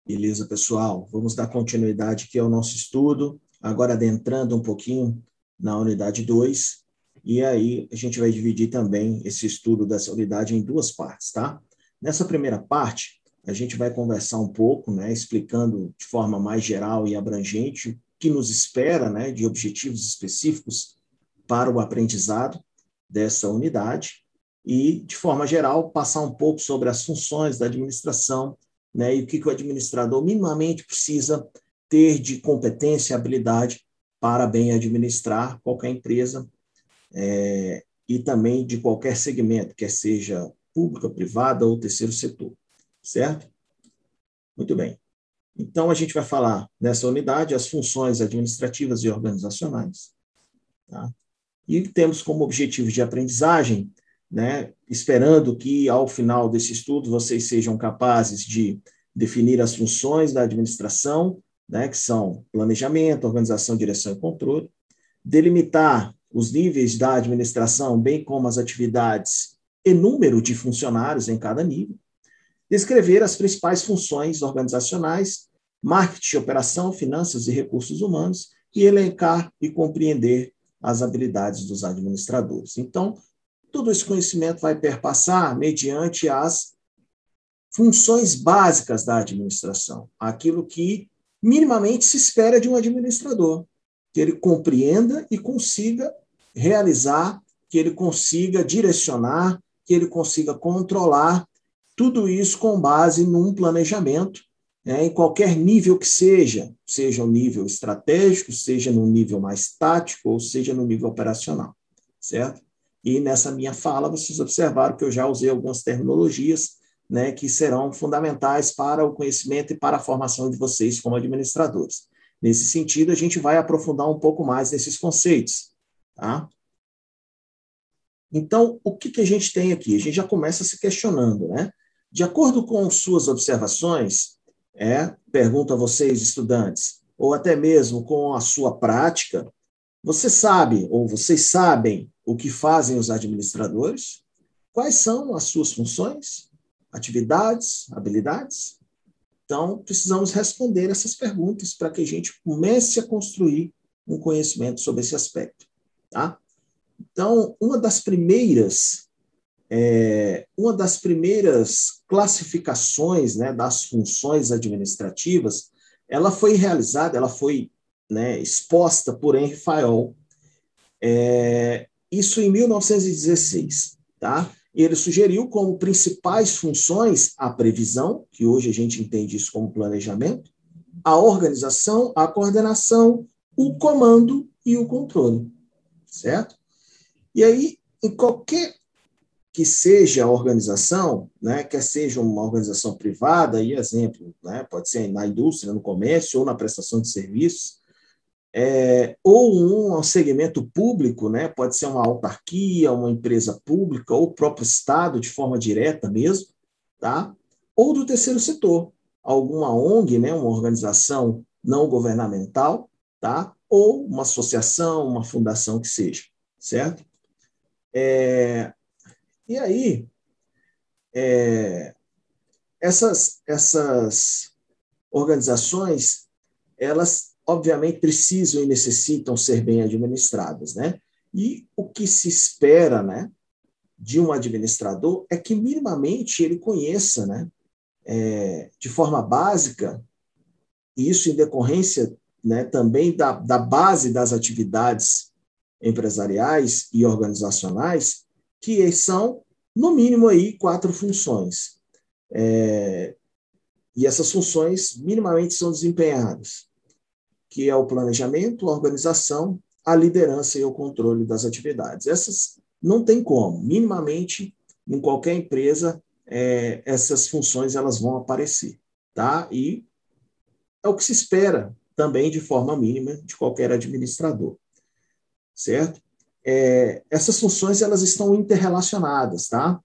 Beleza, pessoal? Vamos dar continuidade aqui ao nosso estudo, agora adentrando um pouquinho na unidade 2, e aí a gente vai dividir também esse estudo dessa unidade em duas partes, tá? Nessa primeira parte, a gente vai conversar um pouco, né, explicando de forma mais geral e abrangente o que nos espera, né, de objetivos específicos para o aprendizado dessa unidade, e, de forma geral, passar um pouco sobre as funções da administração, né, e o que o administrador minimamente precisa ter de competência e habilidade para bem administrar qualquer empresa e também de qualquer segmento, quer seja pública, privada ou terceiro setor, certo? Muito bem. Então, a gente vai falar nessa unidade as funções administrativas e organizacionais, tá? E temos como objetivo de aprendizagem, né, esperando que, ao final desse estudo, vocês sejam capazes de definir as funções da administração, né, que são planejamento, organização, direção e controle, delimitar os níveis da administração, bem como as atividades e número de funcionários em cada nível, descrever as principais funções organizacionais, marketing, operação, finanças e recursos humanos, e elencar e compreender as habilidades dos administradores. Então, todo esse conhecimento vai perpassar mediante as funções básicas da administração, aquilo que minimamente se espera de um administrador, que ele compreenda e consiga realizar, que ele consiga direcionar, que ele consiga controlar, tudo isso com base num planejamento, né, em qualquer nível que seja um nível estratégico, seja no nível mais tático, ou seja no nível operacional, certo? E nessa minha fala, vocês observaram que eu já usei algumas terminologias, né, que serão fundamentais para o conhecimento e para a formação de vocês como administradores. Nesse sentido, a gente vai aprofundar um pouco mais nesses conceitos, tá? Então, o que a gente tem aqui? A gente já começa se questionando, né? De acordo com suas observações, pergunto a vocês, estudantes, ou até mesmo com a sua prática, você sabe, ou vocês sabem, o que fazem os administradores? Quais são as suas funções, atividades, habilidades? Então, precisamos responder essas perguntas para que a gente comece a construir um conhecimento sobre esse aspecto, tá? Então, uma das primeiras classificações, né, das funções administrativas, ela foi realizada, ela foi, né, exposta por Henry Fayol, isso em 1916, tá? E ele sugeriu como principais funções a previsão, que hoje a gente entende isso como planejamento, a organização, a coordenação, o comando e o controle, certo? E aí, em qualquer que seja a organização, né, quer seja uma organização privada, e exemplo, né, pode ser na indústria, no comércio ou na prestação de serviços, ou um segmento público, né, pode ser uma autarquia, uma empresa pública, ou o próprio Estado, de forma direta mesmo, tá? Ou do terceiro setor, alguma ONG, né, uma organização não governamental, tá? Ou uma associação, uma fundação que seja, certo? E aí, essas organizações, elas obviamente precisam e necessitam ser bem administradas, né? E o que se espera, né, de um administrador é que minimamente ele conheça, né, de forma básica, e isso em decorrência, né, também da base das atividades empresariais e organizacionais, que são, no mínimo, aí, 4 funções. E essas funções minimamente são desempenhadas, que é o planejamento, a organização, a liderança e o controle das atividades. Essas não tem como, minimamente, em qualquer empresa, essas funções elas vão aparecer, tá? E é o que se espera também de forma mínima de qualquer administrador, certo? Essas funções elas estão interrelacionadas, tá?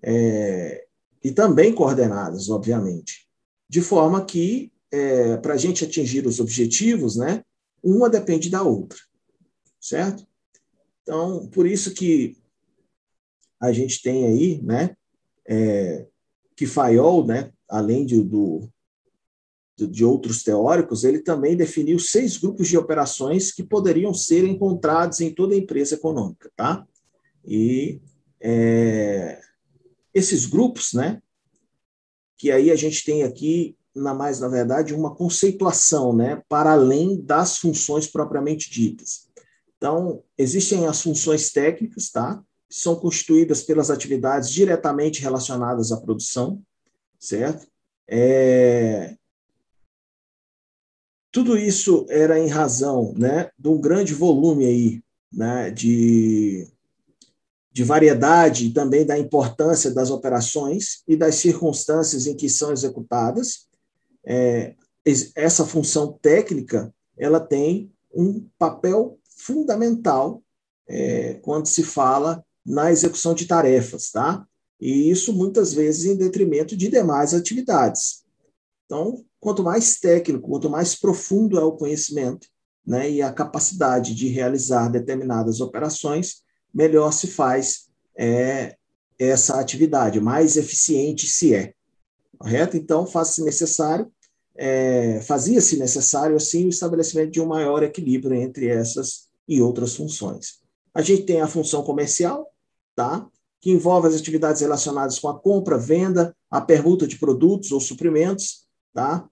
E também coordenadas, obviamente, de forma que, para a gente atingir os objetivos, né, uma depende da outra, certo? Então, por isso que a gente tem aí, né, que Fayol, né, além de outros teóricos, ele também definiu 6 grupos de operações que poderiam ser encontrados em toda empresa econômica, tá? E esses grupos, né, que aí a gente tem aqui, na verdade, uma conceituação, né, para além das funções propriamente ditas. Então, existem as funções técnicas, tá? São constituídas pelas atividades diretamente relacionadas à produção, certo? Tudo isso era em razão, né, de um grande volume aí, né, de variedade e também da importância das operações e das circunstâncias em que são executadas. Essa função técnica, ela tem um papel fundamental quando se fala na execução de tarefas, tá? E isso muitas vezes em detrimento de demais atividades. Então, quanto mais técnico, quanto mais profundo é o conhecimento, né, e a capacidade de realizar determinadas operações, melhor se faz essa atividade, mais eficiente se é. Correto? Então, fazia-se necessário, assim, o estabelecimento de um maior equilíbrio entre essas e outras funções. A gente tem a função comercial, tá? Que envolve as atividades relacionadas com a compra, venda, a permuta de produtos ou suprimentos, tá?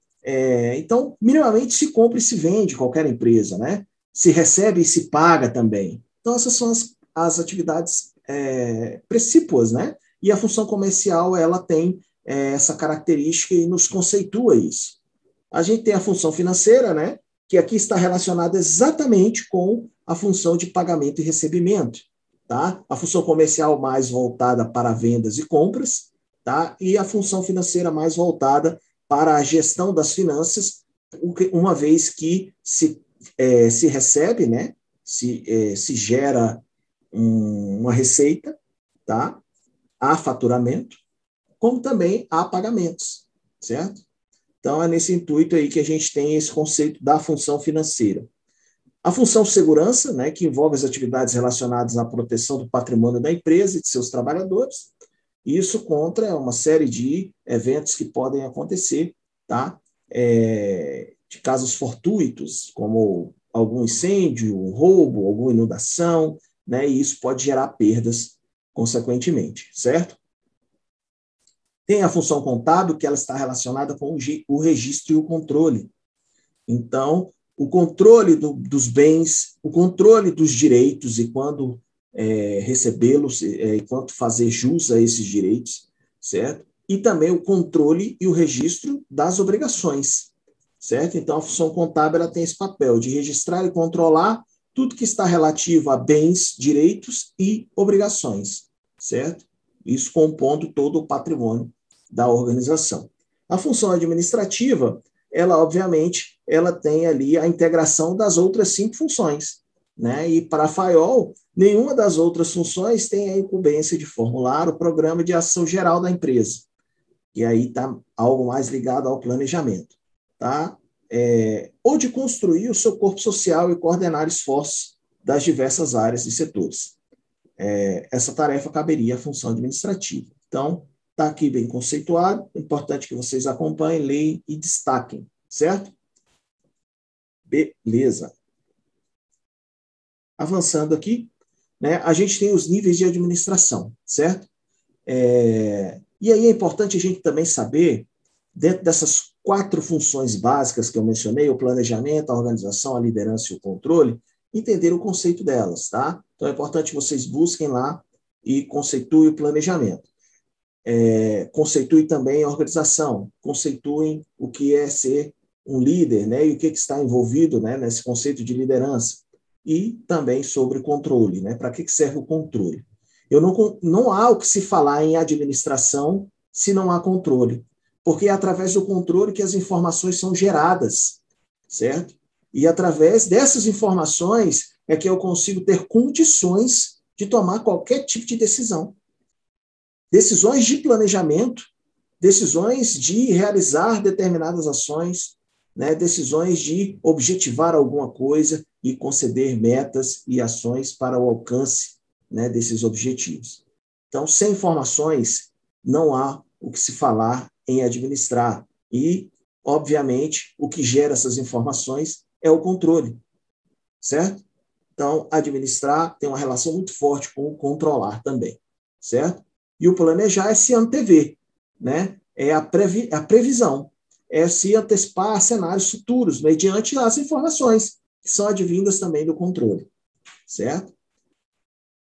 Então, minimamente se compra e se vende qualquer empresa, né? Se recebe e se paga também. Então, essas são as atividades precípuas, né? E a função comercial, ela tem essa característica e nos conceitua isso. A gente tem a função financeira, né? Que aqui está relacionada exatamente com a função de pagamento e recebimento, tá? A função comercial mais voltada para vendas e compras, tá? E a função financeira mais voltada para a gestão das finanças, uma vez que se recebe, né? Se gera uma receita, tá? Há faturamento, como também há pagamentos, certo? Então, é nesse intuito aí que a gente tem esse conceito da função financeira. A função segurança, né, que envolve as atividades relacionadas à proteção do patrimônio da empresa e de seus trabalhadores, isso contra uma série de eventos que podem acontecer, tá? De casos fortuitos, como algum incêndio, roubo, alguma inundação, né, e isso pode gerar perdas consequentemente, certo? Tem a função contábil, que ela está relacionada com o registro e o controle. Então, o controle dos bens, o controle dos direitos e quando recebê-los, enquanto fazer jus a esses direitos, certo? E também o controle e o registro das obrigações, certo? Então, a função contábil ela tem esse papel de registrar e controlar tudo que está relativo a bens, direitos e obrigações, certo? Isso compondo todo o patrimônio da organização. A função administrativa, ela, obviamente, ela tem ali a integração das outras 5 funções, né? E para a FAIOL, nenhuma das outras funções tem a incumbência de formular o programa de ação geral da empresa. E aí está algo mais ligado ao planejamento, tá? Ou de construir o seu corpo social e coordenar esforços das diversas áreas e setores. Essa tarefa caberia à função administrativa. Então, está aqui bem conceituado, é importante que vocês acompanhem, leem e destaquem, certo? Beleza. Avançando aqui, né, a gente tem os níveis de administração, certo? E aí é importante a gente também saber, dentro dessas 4 funções básicas que eu mencionei, o planejamento, a organização, a liderança e o controle, entender o conceito delas, tá? Então é importante que vocês busquem lá e conceituem o planejamento. Conceituem também a organização, conceituem o que é ser um líder, né, e o que está envolvido, né, nesse conceito de liderança, e também sobre controle, né, para que serve o controle. Não há o que se falar em administração se não há controle, porque é através do controle que as informações são geradas, certo? E através dessas informações é que eu consigo ter condições de tomar qualquer tipo de decisão. Decisões de planejamento, decisões de realizar determinadas ações, né, decisões de objetivar alguma coisa e conceder metas e ações para o alcance, né, desses objetivos. Então, sem informações, não há o que se falar em administrar. E obviamente, o que gera essas informações é o controle, certo? Então, administrar tem uma relação muito forte com o controlar também, certo? E o planejar é se antever, né? É a previsão, é se antecipar a cenários futuros, mediante as informações que são advindas também do controle, certo?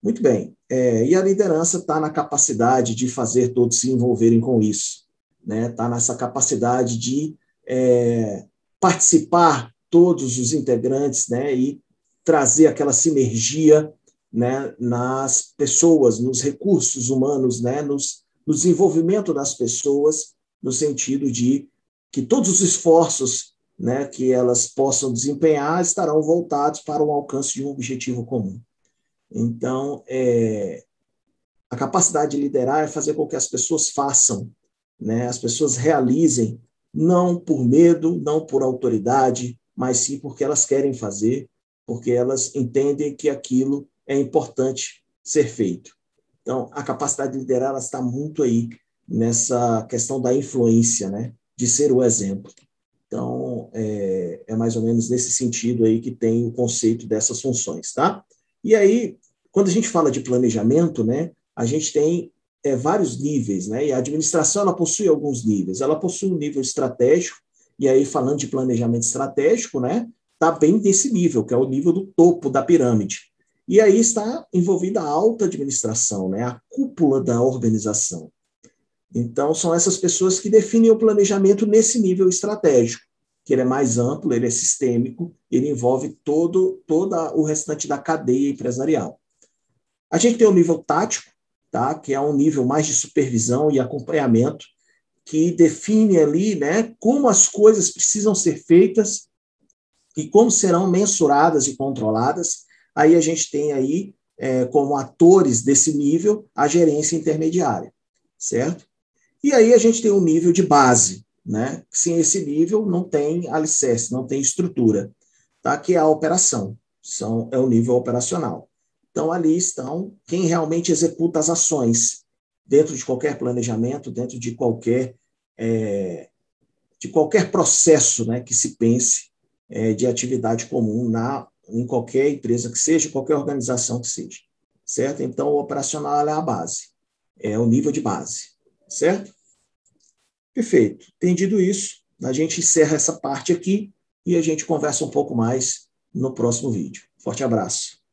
Muito bem. E a liderança está na capacidade de fazer todos se envolverem com isso, né? Está nessa capacidade de participar todos os integrantes, né? E trazer aquela sinergia, né? Nas pessoas, nos recursos humanos, né? No desenvolvimento das pessoas, no sentido de que todos os esforços, né, que elas possam desempenhar estarão voltados para o alcance de um objetivo comum. Então, a capacidade de liderar é fazer com que as pessoas façam, né? As pessoas realizem, não por medo, não por autoridade, mas sim porque elas querem fazer, porque elas entendem que aquilo é importante ser feito. Então, a capacidade de liderar ela está muito aí nessa questão da influência, né? De ser o exemplo. Então, é mais ou menos nesse sentido aí que tem o conceito dessas funções, tá? E aí, quando a gente fala de planejamento, né, a gente tem vários níveis, né? E a administração ela possui alguns níveis. Ela possui um nível estratégico, e aí falando de planejamento estratégico, né, está bem desse nível, que é o nível do topo da pirâmide. E aí está envolvida a alta administração, né, a cúpula da organização. Então, são essas pessoas que definem o planejamento nesse nível estratégico, que ele é mais amplo, ele é sistêmico, ele envolve todo o restante da cadeia empresarial. A gente tem o nível tático, tá? Que é um nível mais de supervisão e acompanhamento, que define ali, né, como as coisas precisam ser feitas e como serão mensuradas e controladas. Aí a gente tem aí, como atores desse nível, a gerência intermediária, certo? E aí a gente tem um nível de base, né? Sem esse nível não tem alicerce, não tem estrutura, tá? Que é a operação, é o nível operacional. Então ali estão quem realmente executa as ações dentro de qualquer planejamento, dentro de qualquer processo, né, que se pense de atividade comum em qualquer empresa que seja, qualquer organização que seja, certo? Então o operacional é a base, é o nível de base, certo? Perfeito. Entendido isso, a gente encerra essa parte aqui e a gente conversa um pouco mais no próximo vídeo. Forte abraço.